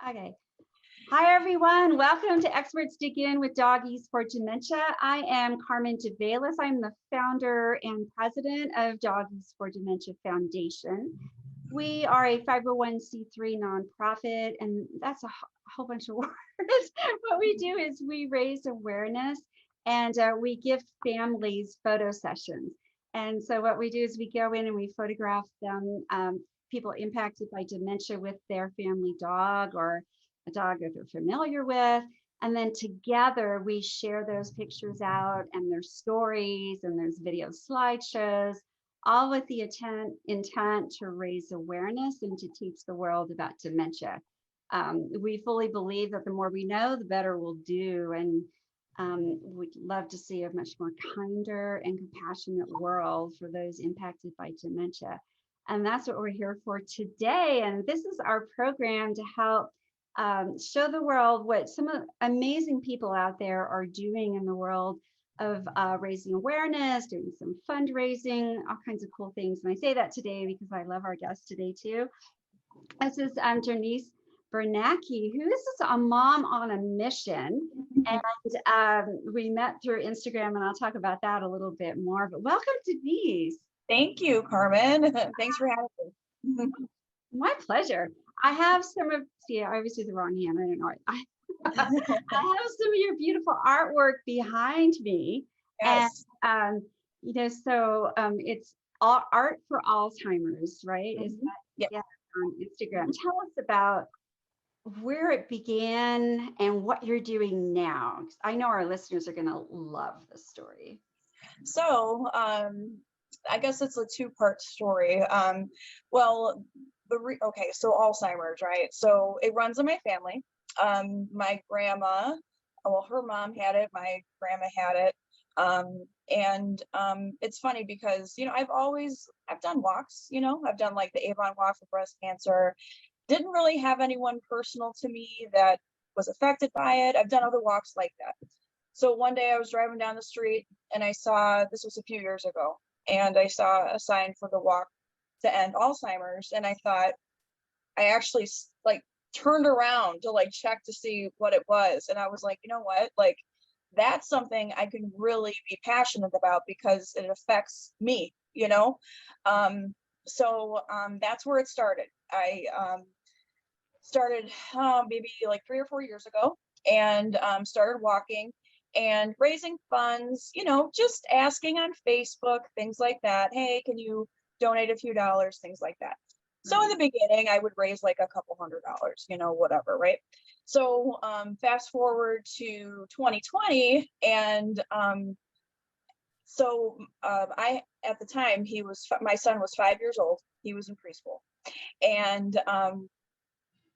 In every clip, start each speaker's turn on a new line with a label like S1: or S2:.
S1: Okay. Hi, everyone. Welcome to Experts Dig In with Doggies for Dementia. I am Carmen DeValis. I'm the founder and president of Doggies for Dementia Foundation. We are a 501c3 nonprofit, and that's a whole bunch of words. What we do is we raise awareness and we give families photo sessions. And so what we do is we go in and we photograph them, people impacted by dementia with their family dog or a dog that they're familiar with. And then together we share those pictures out and their stories, and there's video slideshows, all with the intent to raise awareness and to teach the world about dementia. We fully believe that the more we know, the better we'll do. And we'd love to see a much more kinder and compassionate world for those impacted by dementia. And that's what we're here for today. And this is our program to help show the world what some amazing people out there are doing in the world of raising awareness, doing some fundraising, all kinds of cool things. And I say that today because I love our guest today too. This is Denise Bernacki, who is a mom on a mission. And we met through Instagram, and I'll talk about that a little bit more. But welcome, Denise.
S2: Thank you, Carmen. Thanks for having me.
S1: My pleasure. I have some of, see, I always do the wrong hand. I don't know. I have some of your beautiful artwork behind me.
S2: Yes.
S1: And, so it's all art for Alzheimer's, right? Is that on Instagram? Tell us about where it began and what you're doing now. I know our listeners are going to love this story.
S2: So, I guess it's a two-part story. Well, so Alzheimer's, right? So it runs in my family. My grandma, well, her mom had it, my grandma had it. And it's funny because, I've done walks, I've done like the Avon walk for breast cancer. Didn't really have anyone personal to me that was affected by it. I've done other walks like that. So one day I was driving down the street and I saw, this was a few years ago, and I saw a sign for the walk to end Alzheimer's. And I thought, I actually turned around to check to see what it was. And I was like, you know what, that's something I can really be passionate about because it affects me, So that's where it started. I started maybe 3 or 4 years ago, and started walking and raising funds, just asking on Facebook, things like that. Hey, can you donate a few dollars, things like that. So in the beginning, I would raise a couple $100, whatever, right? So fast forward to 2020, and I, at the time, my son was 5 years old. He was in preschool, and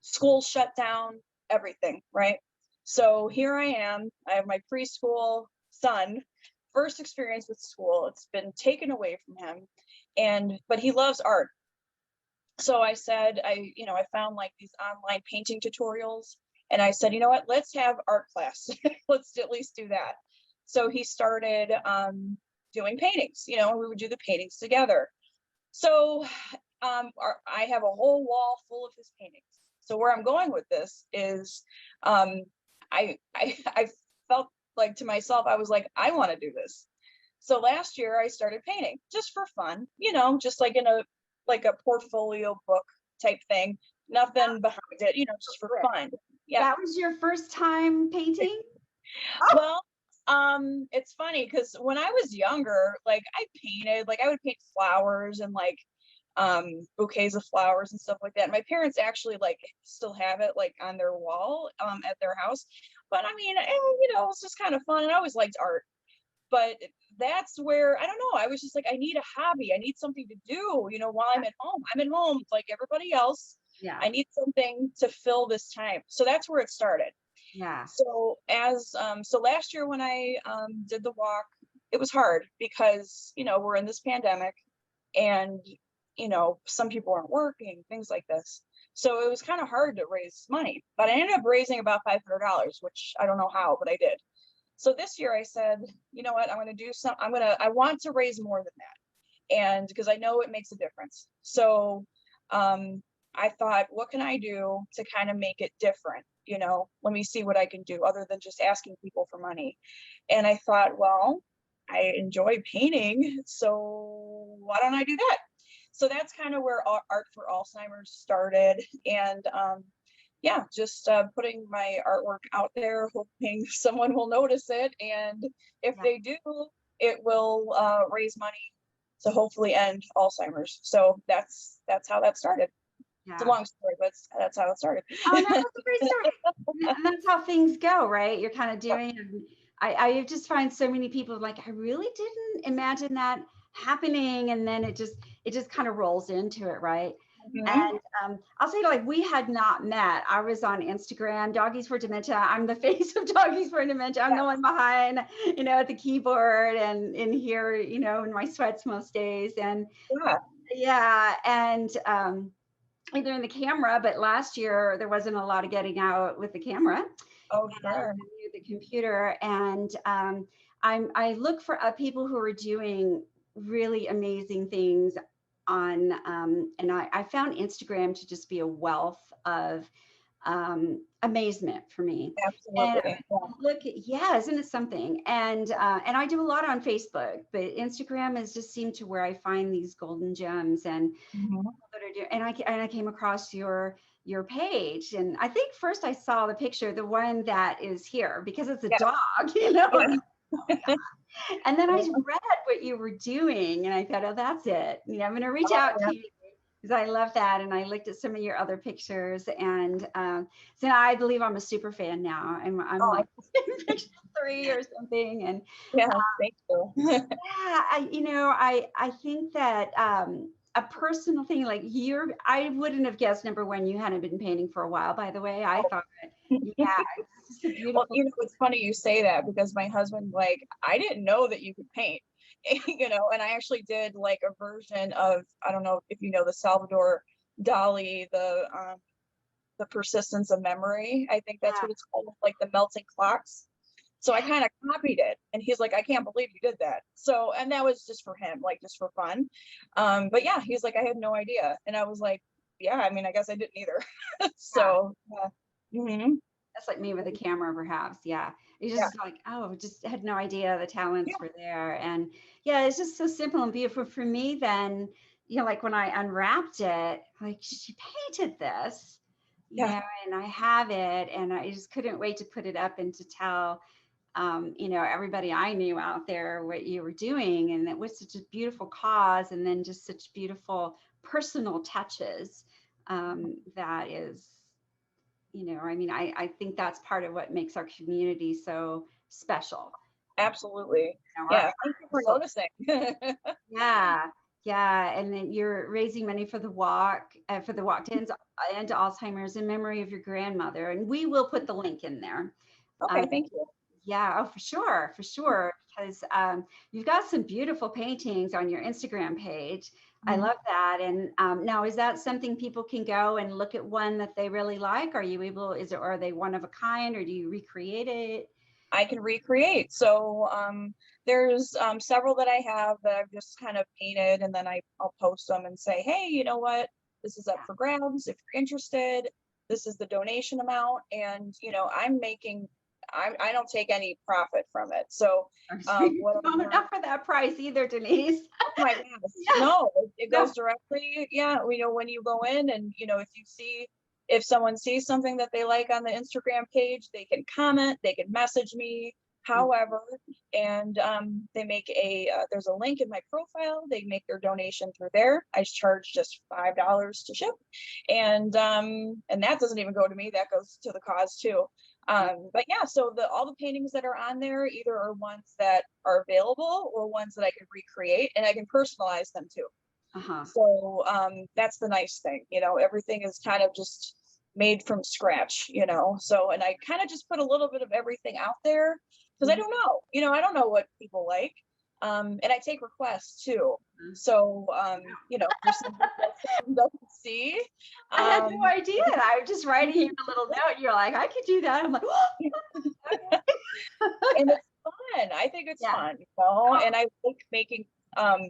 S2: school shut down, everything, right? So here I am. I have my preschool son, first experience with school. It's been taken away from him, but he loves art. So I said, I found these online painting tutorials, and I said, you know what, let's have art class. Let's at least do that. So he started doing paintings, we would do the paintings together. So I have a whole wall full of his paintings. So where I'm going with this is, I felt like to myself, I was like, I want to do this. So last year I started painting just for fun, just in a portfolio book type thing, nothing behind it, just for fun.
S1: Yeah. That was your first time painting?
S2: Well, it's funny because when I was younger, I painted, I would paint flowers and bouquets of flowers and stuff like that. My parents actually still have it on their wall at their house. But I mean, it's just kind of fun. And I always liked art. But that's where, I don't know, I was just like, I need a hobby. I need something to do, while I'm at home. I'm at home like everybody else.
S1: Yeah.
S2: I need something to fill this time. So that's where it started.
S1: Yeah.
S2: So so last year when I did the walk, it was hard because, we're in this pandemic, and, some people aren't working, things like this. So it was kind of hard to raise money, but I ended up raising about $500, which I don't know how, but I did. So this year I said, you know what, I'm going to do I want to raise more than that. And because I know it makes a difference. So I thought, what can I do to kind of make it different? Let me see what I can do other than just asking people for money. And I thought, well, I enjoy painting, so why don't I do that? So that's kind of where Art for Alzheimer's started. And yeah, just putting my artwork out there, hoping someone will notice it. And if
S1: Yeah.
S2: they do, it will raise money to hopefully end Alzheimer's. So that's how that started. It's a
S1: Yeah.
S2: long story, but that's how it started.
S1: Oh, no, that's a great story. And that's how things go, right? You're kind of doing, and I just find so many people like, I really didn't imagine that happening. And then it just kind of rolls into it, right?
S2: Mhm.
S1: And I'll say, like, we had not met. I was on Instagram, Doggies for Dementia. I'm the face of Doggies for Dementia. I'm
S2: Yeah,
S1: the one behind, at the keyboard and in here, in my sweats most days. And
S2: yeah.
S1: yeah, and either in the camera, but last year there wasn't a lot of getting out with the camera
S2: Oh,
S1: and
S2: sure.
S1: the computer. And I look for people who are doing really amazing things on, and I found Instagram to just be a wealth of amazement for me. And
S2: Absolutely. Yeah.
S1: yeah, isn't it something? And I do a lot on Facebook, but Instagram has just seemed to where I find these golden gems and
S2: Mhm.
S1: that are doing. And I came across your page, and I think first I saw the picture, the one that is here, because it's a
S2: Yeah.
S1: dog,
S2: Yeah.
S1: And and then I
S2: Yeah.
S1: read what you were doing, and I thought, oh, that's it. I'm going to reach
S2: Oh,
S1: out
S2: yeah.
S1: to you because I love that. And I looked at some of your other pictures, and so now I believe I'm a super fan now. I'm
S2: Oh,
S1: like picture 3 or something, and
S2: yeah. Thank you.
S1: yeah, I think that a personal thing like I wouldn't have guessed number one, you hadn't been painting for a while, by the way. I thought, yeah, it's just a
S2: Well,
S1: beautiful.
S2: it's funny you say that because my husband, like, I didn't know that you could paint, and I actually did like a version of, I don't know if you know the Salvador Dali, the persistence of memory. I think that's
S1: Yeah,
S2: what it's called, like the melting clocks. So I kind of copied it, and he's like, I can't believe you did that. So, and that was just for him, like just for fun. But yeah, he's like, I had no idea. And I was like, yeah, I mean, I guess I didn't either.
S1: yeah.
S2: So, mhm.
S1: That's like me with a camera, perhaps. Yeah. It's
S2: Yeah,
S1: just like, oh, just had no idea the talents
S2: yeah,
S1: were there. And yeah, it's just so simple and beautiful for me. Then, like when I unwrapped it, like she painted this,
S2: yeah.
S1: and I have it, and I just couldn't wait to put it up and to tell, everybody I knew out there what you were doing. And it was such a beautiful cause. And then just such beautiful personal touches. That is, I mean, I think that's part of what makes our community so special.
S2: Absolutely.
S1: Our
S2: Yeah. Thank you for
S1: so
S2: noticing.
S1: yeah, yeah, and then you're raising money for the walk to end Alzheimer's in memory of your grandmother, and we will put the link in there. Um,
S2: Okay, thank you.
S1: yeah, oh, for sure, because you've got some beautiful paintings on your Instagram page. I
S2: Mhm.
S1: love that. And now, is that something people can go and look at one that they really like? Are you able? Are they one of a kind, or do you recreate it?
S2: I can recreate. So there's several that I have that I've just kind of painted, and then I'll post them and say, hey, you know what? This is up for grabs. If you're interested, this is the donation amount. And, I don't take any profit from it. So
S1: No,
S2: whatever.
S1: not for that price either, Denise.
S2: Oh my gosh.
S1: Yeah,
S2: No, it
S1: no.
S2: goes directly. Yeah. When you go in and, if someone sees something that they like on the Instagram page, they can comment, they can message me, however, and they make there's a link in my profile. They make their donation through there. I charge just $5 to ship. And that doesn't even go to me. That goes to the cause too. But yeah, so all the paintings that are on there either are ones that are available or ones that I can recreate, and I can personalize them too.
S1: Uh-huh.
S2: So that's the nice thing, everything is kind of just made from scratch, so, and I kind of just put a little bit of everything out there because I
S1: Mhm.
S2: don't know, I don't know what people like. And I take requests too. So, there's some that someone doesn't see.
S1: I had no
S2: Um,
S1: idea. I was just writing you a little note. You're like, I could do that. I'm like, okay.
S2: and it's fun. I think it's
S1: Yeah.
S2: fun,
S1: Oh,
S2: and I like making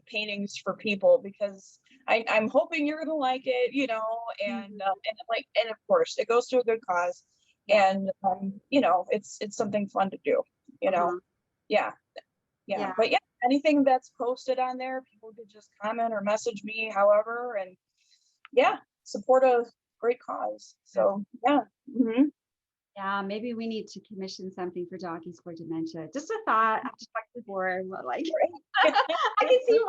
S2: paintings for people because I'm hoping you're gonna like it, you know, and of course it goes to a good cause,
S1: Yeah.
S2: and you know, it's something fun to do, you know.
S1: Uh-huh.
S2: Yeah,
S1: Yeah.
S2: but yeah, anything that's posted on there, people could just comment or message me, however, and yeah, support a great cause. So yeah. Hmm.
S1: Yeah, maybe we need to commission something for Doggies for Dementia. Just a thought. I've just talked before, but like
S2: Right.
S1: I can see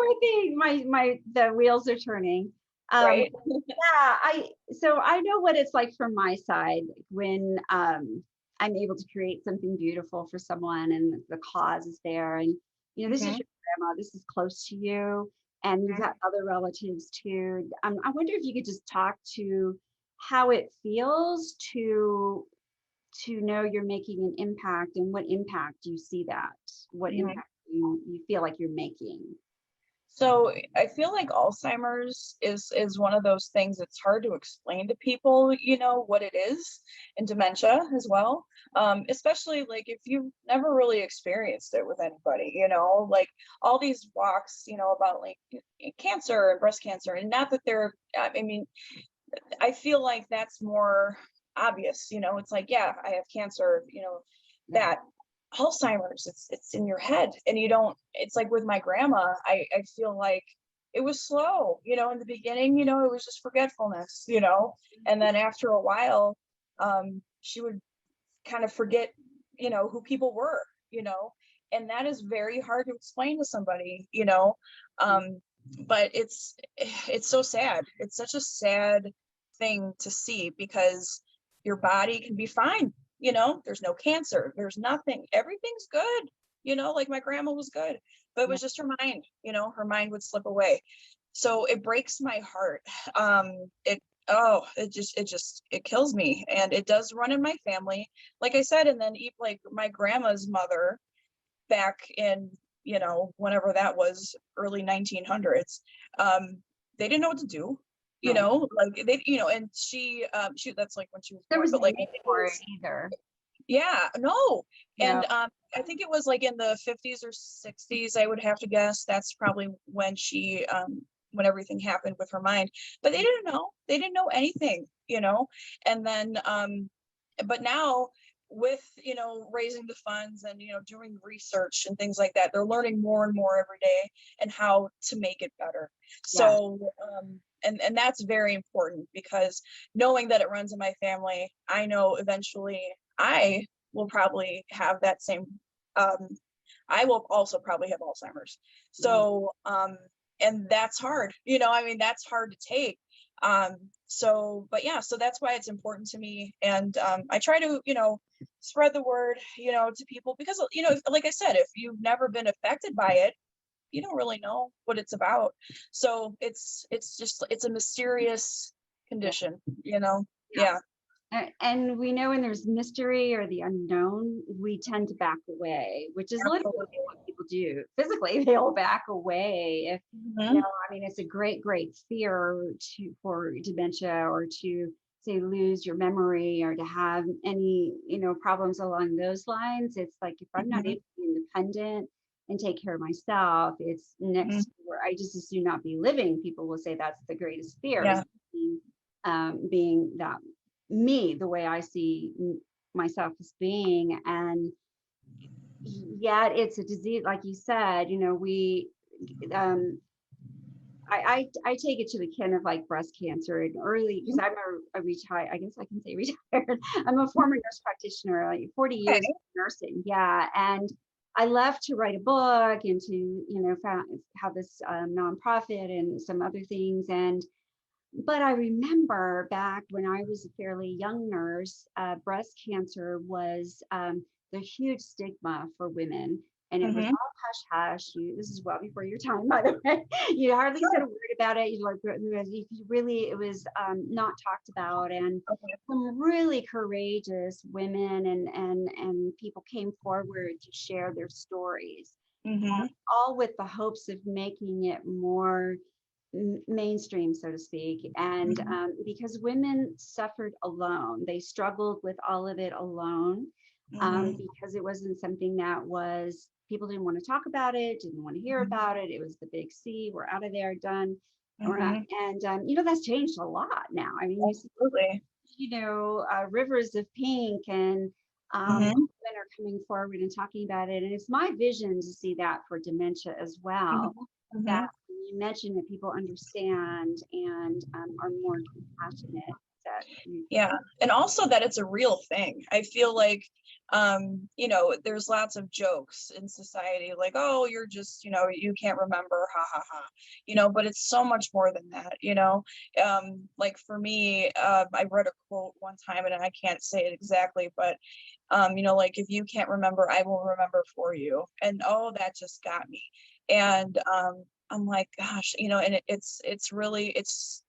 S1: my thing, the wheels are turning.
S2: Right.
S1: Yeah, I know what it's like from my side when I'm able to create something beautiful for someone and the cause is there. And this is
S2: Hmm.
S1: your grandma, this is close to you, and you've got other relatives too. I wonder if you could just talk to how it feels to know you're making an impact and what impact you see that, what
S2: Hmm.
S1: impact you feel like you're making.
S2: So I feel like Alzheimer's is one of those things that's hard to explain to people, you know, what it is, and dementia as well. Especially like if you've never really experienced it with anybody, you know, like all these walks, you know, about like cancer and breast cancer, and not that they're, I mean, I feel like that's more obvious, you know, it's like, yeah, I have cancer, you know,
S1: Yeah.
S2: that Alzheimer's, it's in your head, and you don't, it's like with my grandma, I feel like it was slow, you know, in the beginning, you know, it was just forgetfulness, you know, and then after a while, she would kind of forget, you know, who people were, you know, and that is very hard to explain to somebody, you know. um but it's so sad, it's such a sad thing to see, because your body can be fine, you know, there's no cancer, there's nothing, everything's good, you know, like my grandma was good, but it
S1: Yeah.
S2: was just her mind, you know, her mind would slip away. So it breaks my heart. It oh it kills me, and it does run in my family, like I said. And then like my grandma's mother, back in, you know, whenever that was, early 1900s, um they didn't know what to do, you
S1: Right.
S2: know, like they, you know, and she, that's like when she was
S1: There
S2: born,
S1: was
S2: but
S1: no
S2: like
S1: name
S2: it
S1: for it
S2: was,
S1: either.
S2: yeah, no.
S1: No.
S2: And I think it was like in the 50s or 60s, I would have to guess. That's probably when when everything happened with her mind. But they didn't know anything, you know. And then but now, with, you know, raising the funds and, you know, doing research and things like that, they're learning more and more every day, and how to make it better.
S1: Yeah.
S2: So and that's very important, because knowing that it runs in my family, I know eventually I will probably have that same, um I will also probably have Alzheimer's.
S1: Yeah.
S2: So and that's hard, you know, I mean, that's hard to take. So but yeah, so that's why it's important to me. And I try to, you know, spread the word, you know, to people, because, you know, like I said, if you've never been affected by it, you don't really know what it's about. So it's a mysterious
S1: Yeah.
S2: condition, you know.
S1: Yeah.
S2: Yeah.
S1: And we know when there's mystery or the unknown, we tend to back away, which is literally
S2: Absolutely.
S1: what people do. Physically, they'll back away. If
S2: Hmm.
S1: I mean, it's a great fear for dementia, or to say lose your memory, or to have any, problems along those lines. It's like if I'm not
S2: Hmm.
S1: able to be independent and take care of myself, it's
S2: Hmm.
S1: next where I just as soon not be living. People will say that's the greatest fear, is
S2: Yeah.
S1: being that me, the way I see myself as being. And yet it's a disease, like you said, we, um, I take it to the kin of like breast cancer and early, because I'm a retired, I guess I can say retired. I'm a former nurse practitioner, like 40
S2: Okay.
S1: years of nursing. Yeah. And I left to write a book and to, have this nonprofit and some other things. But I remember back when I was a fairly young nurse, breast cancer was the huge stigma for women. And it was
S2: Hmm.
S1: all hush hush. This is well before your time, by the way. You hardly said a word about it. It was not talked about. And
S2: Okay.
S1: some really courageous women and people came forward to share their stories,
S2: Hmm.
S1: all with the hopes of making it more mainstream, so to speak. And
S2: Hmm.
S1: because women suffered alone, they struggled with all of it alone,
S2: Hmm.
S1: because it wasn't something that was, people didn't want to talk about it, didn't want to hear about it. It was the big C, we're out of there, done. And that's changed a lot now. I mean, you see,
S2: Absolutely.
S1: rivers of pink, and women are coming forward and talking about it. And it's my vision to see that for dementia as well. That you mentioned that people understand and are more compassionate. That
S2: Yeah. And also that it's a real thing. I feel like, there's lots of jokes in society like, oh, you're just, you can't remember, ha ha ha, but it's so much more than that. Like for me, I read a quote one time and I can't say it exactly, but, like if you can't remember, I will remember for you. And oh, that just got me. And, I'm like, gosh, and it's really, it's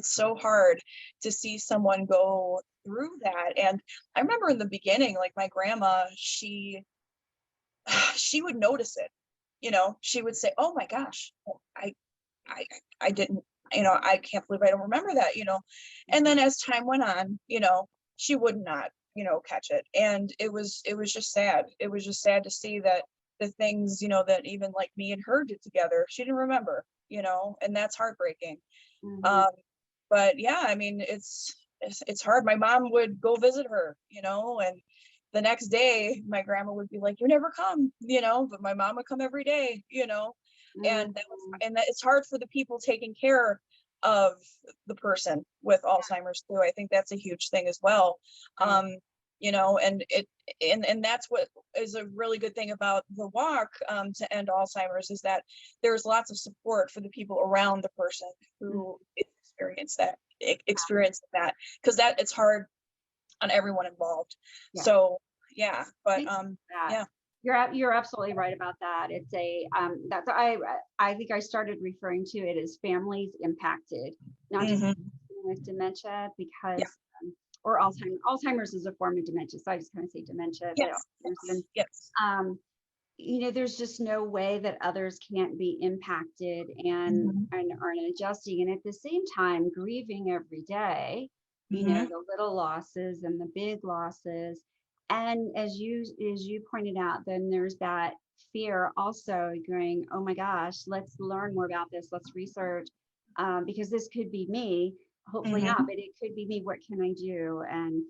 S2: so hard to see someone go through that. And I remember in the beginning, like my grandma, she would notice it, she would say, oh my gosh, I, I didn't, I can't believe I don't remember that, and then as time went on, she would not, catch it. And it was just sad. It was just sad to see that the things, that even like me and her did together, she didn't remember, and that's heartbreaking. Um, but yeah, I mean, it's hard. My mom would go visit her, and the next day my grandma would be like, you never come, but my mom would come every day, and that it's hard for the people taking care of the person with Alzheimer's too. I think that's a huge thing as well. And that's what is a really good thing about the walk, to end Alzheimer's, is that there's lots of support for the people around the person who experience that, because that it's hard on everyone involved. So yeah, but yeah.
S1: You're absolutely right about that. It's that's I think I started referring to it as families impacted, not just with dementia, because or Alzheimer's. Alzheimer's is a form of dementia, so I just kind of say dementia. There's just no way that others can't be impacted and aren't adjusting, and at the same time grieving every day. The little losses and the big losses. And as you pointed out, then there's that fear also going, oh my gosh, let's learn more about this. Let's research, because this could be me. Hopefully not, but it could be me. What can I do? And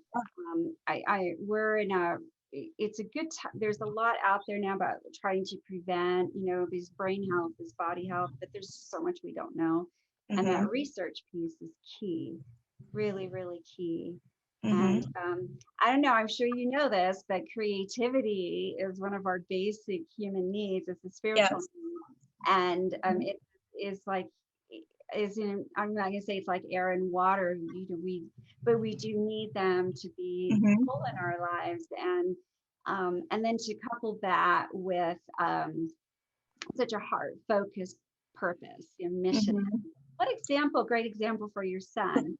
S1: we're in a, it's a good time. There's a lot out there now about trying to prevent, this brain health, this body health, but there's so much we don't know. And that research piece is key, really, really key. And I don't know, I'm sure you know this, but creativity is one of our basic human needs. It's a spiritual need. And it is like, I'm not gonna say it's like air and water, but we do need them to be full in our lives. And then to couple that with such a heart-focused purpose, your mission. Great example for your son.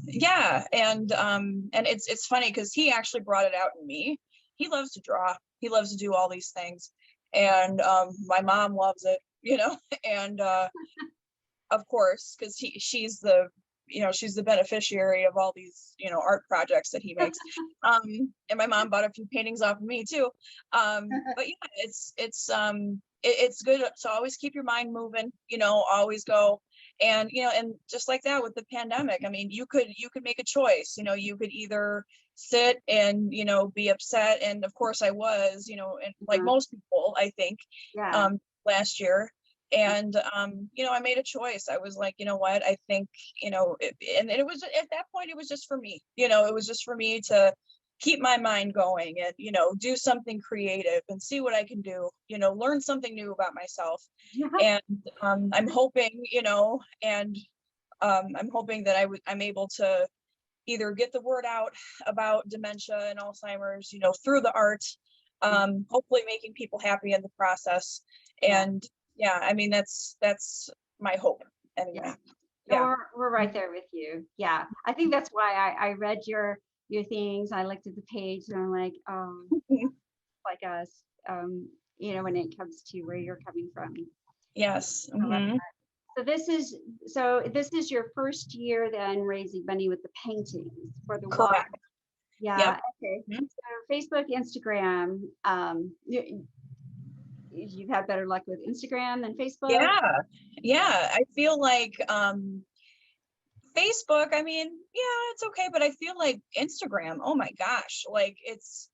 S2: Yeah, and it's funny because he actually brought it out in me. He loves to draw. He loves to do all these things, and my mom loves it, and of course, because she's the beneficiary of all these art projects that he makes. And my mom bought a few paintings off of me too. But yeah, it's good to always keep your mind moving, always go. And and just like that with the pandemic, I mean, you could make a choice. You could either sit and be upset, and of course I was, and like most people, I think, last year. And I made a choice. I was like, you know what, I think, and it was, at that point it was just for me, it was just for me to keep my mind going and do something creative and see what I can do, learn something new about myself. And I'm hoping, and I'm hoping that I'm able to either get the word out about dementia and Alzheimer's, through the art, hopefully making people happy in the process. And yeah, I mean, that's my hope anyway.
S1: We're right there with you. Yeah, I think that's why I read your things. I looked at the page and I'm like, oh, like us, when it comes to where you're coming from.
S2: Yes.
S1: So this is your first year then raising money with the paintings for the walk.
S2: Correct.
S1: Yeah. Yep. Okay. So Facebook, Instagram, you've had better luck with Instagram than Facebook?
S2: Yeah. I feel like Facebook, I mean, yeah, it's okay, but I feel like Instagram, oh my gosh, like it's,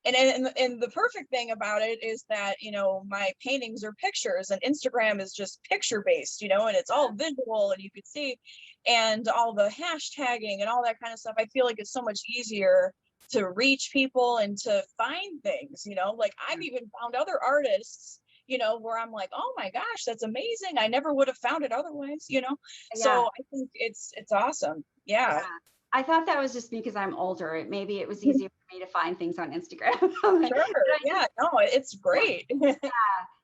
S2: and the perfect thing about it is that, you know, my paintings are pictures and Instagram is just picture based, you know, and it's all visual and you could see, and all the hashtagging and all that kind of stuff. I feel like it's so much easier to reach people and to find things, you know, like I've even found other artists, you know, where I'm like, oh my gosh, that's amazing. I never would have found it otherwise, you know? So I think it's awesome. Yeah.
S1: I thought that was just because I'm older. Maybe it was easier for me to find things on Instagram.
S2: Sure. Yeah, no, it's great.
S1: Yeah,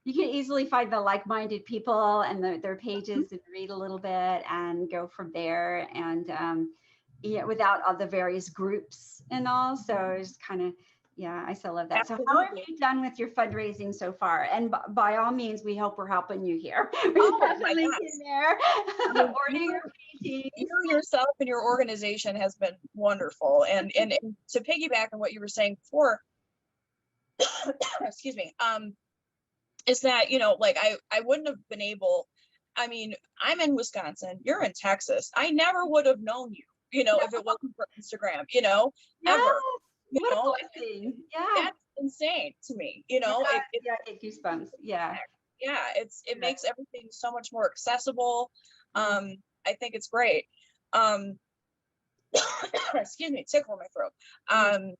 S1: you can easily find the like-minded people and their pages and read a little bit and go from there. And yeah, without all the various groups and all. So it's kind of, yeah, I still love that. So how have you done with your fundraising so far? And by all means, we hope we're helping you here.
S2: Oh my
S1: link
S2: gosh.
S1: in there.
S2: You yourself and your organization has been wonderful. And to piggyback on what you were saying before, excuse me, is that, you know, like I wouldn't have been able, I mean, I'm in Wisconsin, you're in Texas. I never would have known you, you know, if it wasn't for Instagram, you know, ever. You know, that's insane to me, you know.
S1: I get goosebumps. Yeah,
S2: it makes everything so much more accessible. I think it's great. Excuse me, tickle in my throat. I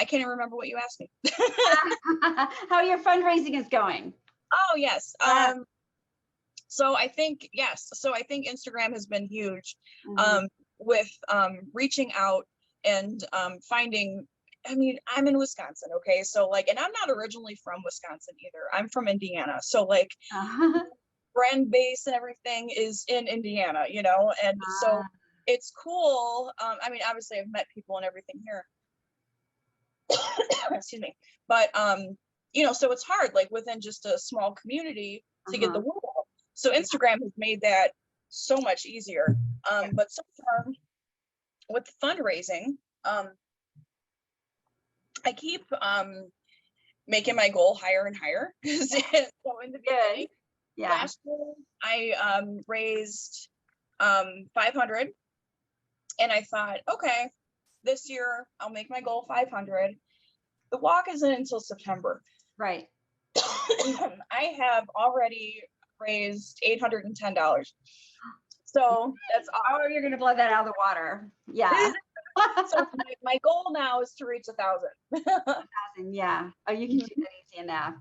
S2: can't even remember what you asked me.
S1: How your fundraising is going?
S2: Oh yes. So I think Instagram has been huge with reaching out and finding, I mean, I'm in Wisconsin, okay? So like, and I'm not originally from Wisconsin either. I'm from Indiana. So like brand base and everything is in Indiana, you know? And so it's cool. I mean, obviously I've met people and everything here. Excuse me. But you know, so it's hard, like within just a small community to get the word out. So Instagram has made that so much easier. But so far with fundraising, I keep making my goal higher and higher. So in the beginning, last year I raised 500, and I thought, okay, this year I'll make my goal 500. The walk isn't until September.
S1: Right.
S2: I have already raised $810. So that's
S1: awesome. Oh, you're gonna blow that out of the water. Yeah.
S2: So my goal now is to reach 1,000.
S1: 1,000, yeah. Oh, you can do that easy enough.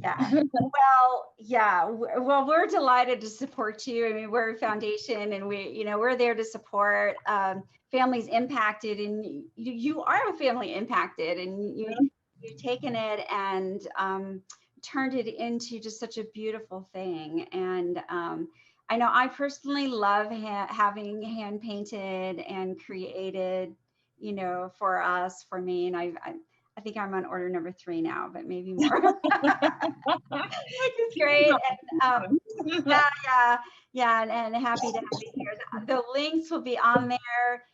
S1: Yeah. Well, yeah. Well, we're delighted to support you. I mean, we're a foundation, and we're there to support families impacted, and you are a family impacted, and you've taken it and turned it into just such a beautiful thing. And I know I personally love having hand painted and created, you know, for me. And I think I'm on order number 3 now, but maybe more. Which is great. And, and happy to have you here. The links will be on there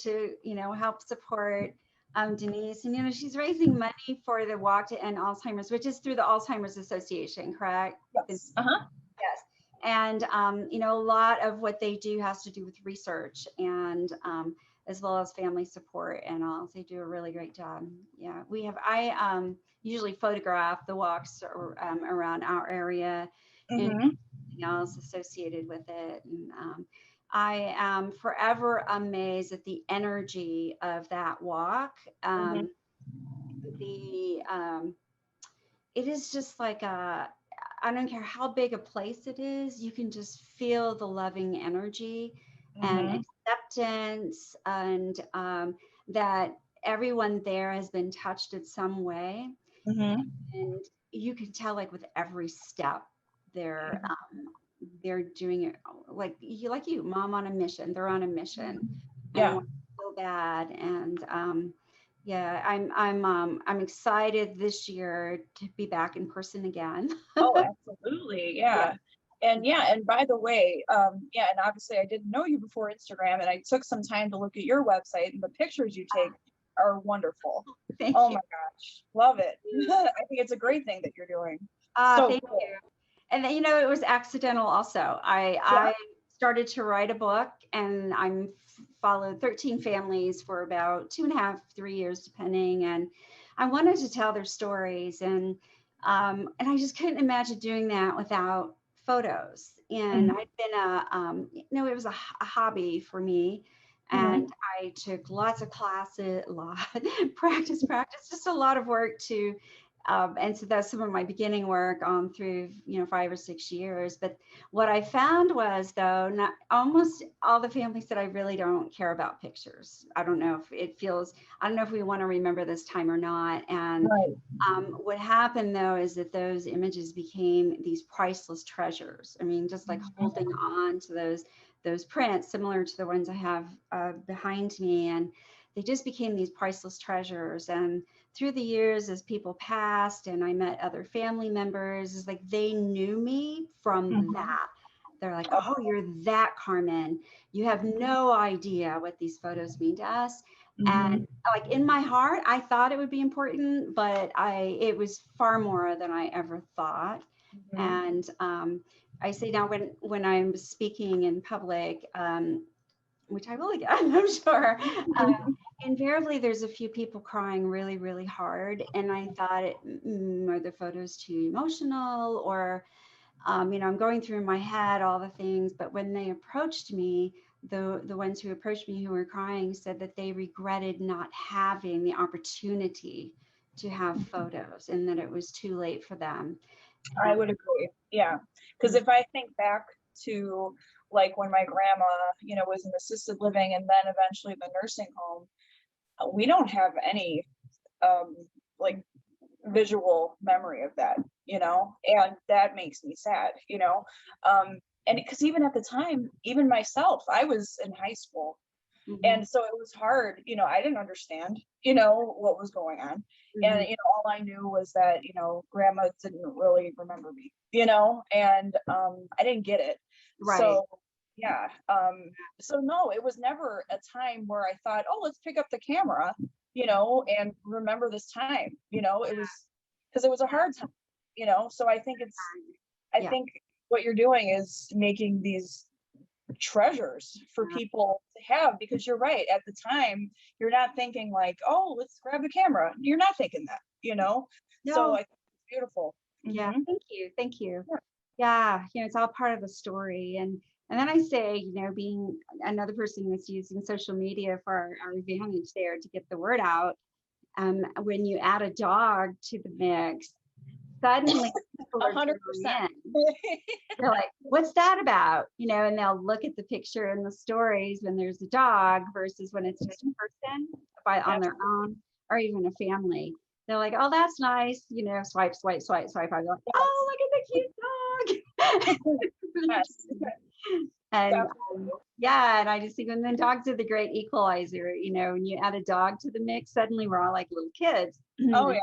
S1: to, you know, help support Denise. And, you know, she's raising money for the Walk to End Alzheimer's, which is through the Alzheimer's Association, correct?
S2: Yes.
S1: Yes. And, you know, a lot of what they do has to do with research and as well as family support and all. They do a really great job. Yeah, I usually photograph the walks around our area and anything else associated with it. And I am forever amazed at the energy of that walk. It is just like I don't care how big a place it is, you can just feel the loving energy and acceptance, and that everyone there has been touched in some way. And you can tell, like with every step, they're doing it like you, mom on a mission. They're on a mission.
S2: Yeah.
S1: So bad. And I'm excited this year to be back in person again.
S2: Oh, absolutely. Yeah. And by the way, and obviously I didn't know you before Instagram, and I took some time to look at your website and the pictures you take. are wonderful.
S1: Thank
S2: Oh
S1: you.
S2: my gosh, love it. I think it's a great thing that you're doing. So
S1: Thank
S2: cool.
S1: you. And then, it was accidental also. I started to write a book, and I'm followed 13 families for about 2.5, 3 years, depending. And I wanted to tell their stories, and I just couldn't imagine doing that without photos. And
S2: Mhm,
S1: I'd been it was a hobby for me.
S2: mhm.
S1: And I took lots of classes, practice, just a lot of work to and so that's some of my beginning work on through 5 or 6 years. But what I found was, though, not almost all the families that I really don't care about pictures. I don't know if it feels, I don't know if we want to remember this time or not. And
S2: Right.
S1: what happened, though, is that those images became these priceless treasures. I mean, just like
S2: Mhm.
S1: holding on to those prints, similar to the ones I have behind me, and they just became these priceless treasures. And through the years, as people passed and I met other family members, it's like they knew me from
S2: Mhm.
S1: that. They're like,
S2: Oh,
S1: "Oh, you're that Carmen. You have no idea what these photos mean to us." And
S2: mhm.
S1: like in my heart, I thought it would be important, but it was far more than I ever thought.
S2: Mhm.
S1: And I say now, when I'm speaking in public, which I will again, I'm sure. Invariably, there's a few people crying really, really hard, and I thought, are the photos too emotional, or I'm going through in my head all the things. But when they approached me, the ones who approached me who were crying said that they regretted not having the opportunity to have photos, and that it was too late for them.
S2: I would agree. Yeah. Because
S1: Um,
S2: if I think back to like when my grandma, was in assisted living and then eventually the nursing home, we don't have any um like visual memory of that, and that makes me sad. And because even at the time, even myself, I was in high school.
S1: mhm,
S2: And so it was hard, I didn't understand, what was going on. And,
S1: mhm.
S2: all I knew was that, grandma didn't really remember me, and I didn't get it.
S1: Right.
S2: So yeah. So no, it was never a time where I thought, oh, let's pick up the camera, and remember this time, it was because it was a hard time, so I
S1: Yeah.
S2: think what you're doing is making these treasures for
S1: Yeah.
S2: people to have, because you're right, at the time you're not thinking like, oh, let's grab the camera, you're not thinking that. So I
S1: No.
S2: think it's beautiful.
S1: Yeah.
S2: Hmm.
S1: Thank you. Thank you. Yeah, it's all part of the story. And then I say, being another person that's using social media for our advantage there to get the word out. When you add a dog to the mix, suddenly people
S2: A
S1: are
S2: hundred
S1: drawn
S2: percent.
S1: in. They're like, "What's that about?" And they'll look at the picture and the stories when there's a dog versus when it's just a person on their
S2: Absolutely.
S1: own, or even a family. They're like, "Oh, that's nice." Swipe, swipe, swipe, swipe. I go, "Oh, look at the cute dog."
S2: Yes.
S1: And
S2: Definitely.
S1: yeah, and I just think, and then dogs are the great equalizer. When you add a dog to the mix, suddenly we're all like little kids.
S2: Oh yeah.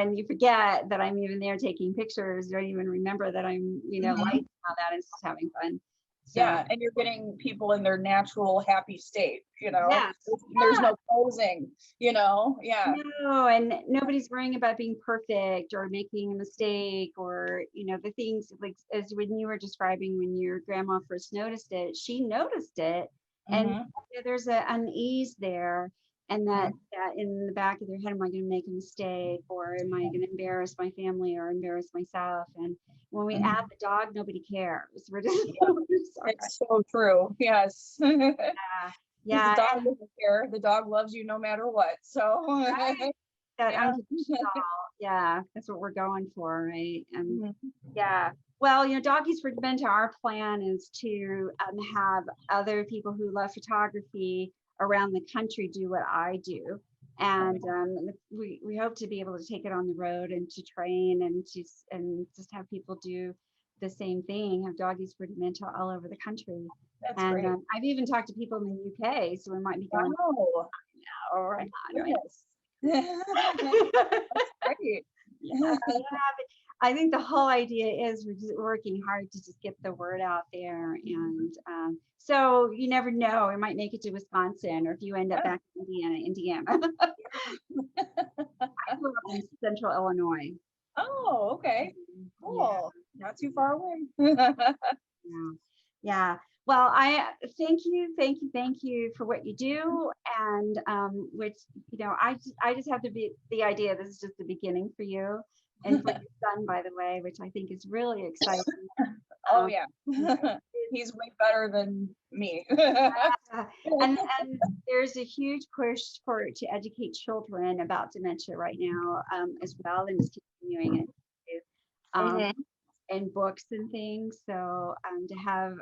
S1: And you forget that I'm even there taking pictures. You don't even remember that I'm,
S2: Hmm.
S1: lighting all that and just having fun. So
S2: Yeah, and you're getting people in their natural happy state.
S1: yes,
S2: There's
S1: yeah,
S2: no posing. Yeah.
S1: no, and nobody's worrying about being perfect or making a mistake, or the things like as when you were describing when your grandma first noticed it, she noticed it, and
S2: Hmm.
S1: there's a unease there, and that in the back of their head, am I going to make a mistake, or am I going to embarrass my family or embarrass myself? And when we add
S2: Hmm.
S1: the dog, nobody cares. We're just,
S2: Yeah,
S1: we're just okay.
S2: it's so true. Yes.
S1: Yeah,
S2: Because the
S1: yeah,
S2: dog
S1: and
S2: doesn't care. The dog loves you no matter what. So
S1: right, that
S2: yeah.
S1: unconditional, yeah, that's what we're going for, right? And
S2: Mhm.
S1: yeah. Well, Doggies for Dementia, our plan is to have other people who love photography around the country do what I do. And we hope to be able to take it on the road and to train and just have people do the same thing, have Doggies for Dementia all over the country.
S2: That's
S1: And
S2: great.
S1: I've even talked to people in the UK, so we might be going,
S2: Wow.
S1: oh, right on, right
S2: Goodness. That's
S1: on.
S2: great.
S1: Yeah, I think the whole idea is we're just working hard to just get the word out there. And so you never know, it might make it to Wisconsin, or if you end up back in Indiana. I grew up in central Illinois.
S2: Oh, okay. Cool. Not too far away.
S1: Yeah. Yeah. Well, I thank you for what you do. And which, I just have to be the idea this is just the beginning for you and for your son, by the way, which I think is really exciting.
S2: Oh yeah. He's way better than me.
S1: And there's a huge push to educate children about dementia right now, as well, and it's continuing it and books and things. So to have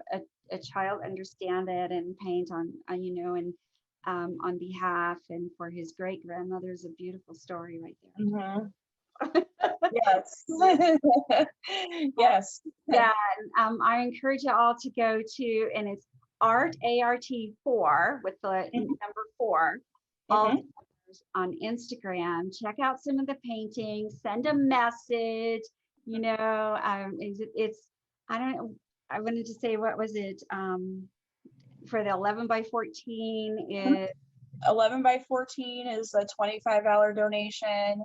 S1: a child understand it and paint on on behalf and for his great grandmother is a beautiful story right there.
S2: Yes. Yes.
S1: Yeah. And, I encourage you all to go to, and it's ART4 with the number 4 all on Instagram. Check out some of the paintings, send a message, it's I don't know, I wanted to say, what was it, for the 11 by 14 is
S2: 11 by 14 is a $25 donation.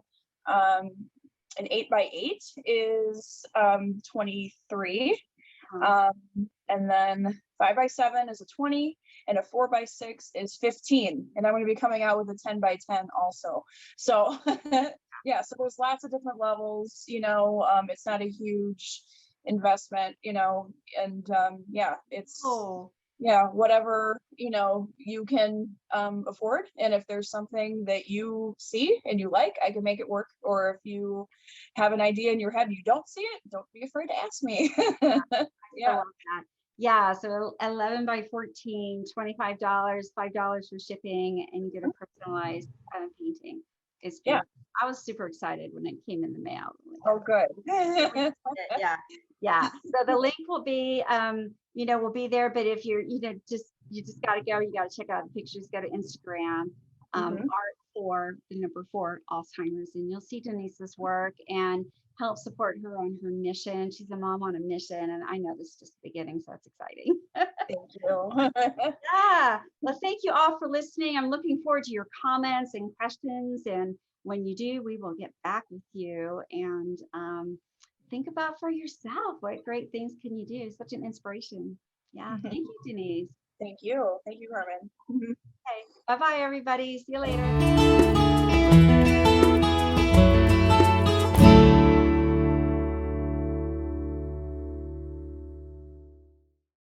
S2: An 8 by 8 is 23. And then 5 by 7 is a 20, and a 4 by 6 is 15. And I'm going to be coming out with a 10 by 10 also. So yeah, so there's lots of different levels, it's not a huge investment, and yeah, it's whatever you can afford. And if there's something that you see and you like, I can make it work. Or if you have an idea in your head and you don't see it, don't be afraid to ask me.
S1: Yeah, so 11 by 14, $25, $5 for shipping, and you get a personalized painting. It's I was super excited when it came in the mail.
S2: Oh, good.
S1: Yeah. So the link will be, will be there. But if you're, you just got to go. You got to check out the pictures. Go to Instagram, art4, the number 4, Alzheimer's, and you'll see Denise's work and help support her on her mission. She's a mom on a mission, and I know this is just the beginning, so it's exciting.
S2: Thank you.
S1: Yeah. Well, thank you all for listening. I'm looking forward to your comments and questions, and when you do, we will get back with you and think about for yourself what great things can you do. Such an inspiration. Yeah. Thank you, Denise.
S2: Thank you. Thank you, Carmen.
S1: Okay. Bye-bye, everybody. See you later.